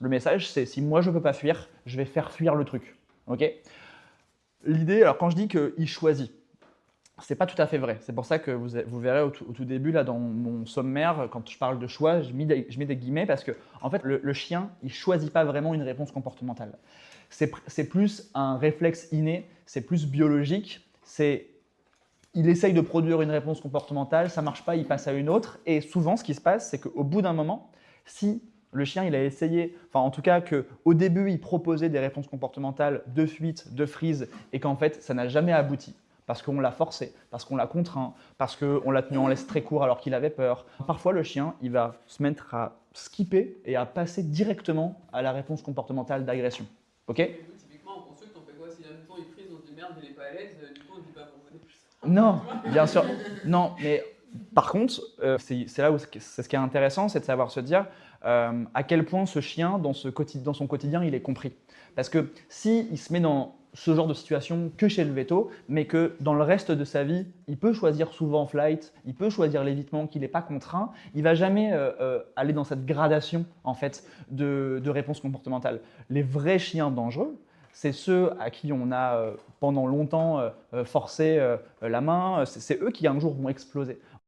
Le message, c'est si moi je ne peux pas fuir, je vais faire fuir le truc. Ok. L'idée, alors quand je dis qu'il choisit, c'est pas tout à fait vrai. C'est pour ça que vous verrez au tout début, là, dans mon sommaire, quand je parle de choix, je mets des guillemets parce que en fait, le chien, il choisit pas vraiment une réponse comportementale. C'est plus un réflexe inné, c'est plus biologique, il essaye de produire une réponse comportementale, ça marche pas, il passe à une autre. Et souvent, ce qui se passe, c'est qu'au bout d'un moment, si le chien il a essayé, enfin en tout cas qu'au début il proposait des réponses comportementales de fuite, de freeze, et qu'en fait ça n'a jamais abouti, parce qu'on l'a forcé, parce qu'on l'a contraint, parce qu'on l'a tenu en laisse très court alors qu'il avait peur. Parfois le chien il va se mettre à skipper et à passer directement à la réponse comportementale d'agression. Ok. Mais nous, typiquement, en construct, on fait quoi? Si admettons il freeze, on se dit merde, il est pas à l'aise, du coup on dit pas bon, venez plus. Non, bien sûr. Non, mais par contre, c'est là où c'est ce qui est intéressant, c'est de savoir se dire à quel point ce chien, dans son quotidien, il est compris. Parce que s'il se met dans ce genre de situation que chez le veto, mais que dans le reste de sa vie, il peut choisir souvent flight, il peut choisir l'évitement, qu'il n'est pas contraint, il va jamais aller dans cette gradation en fait de réponse comportementale. Les vrais chiens dangereux, c'est ceux à qui on a pendant longtemps forcé la main, c'est eux qui un jour vont exploser.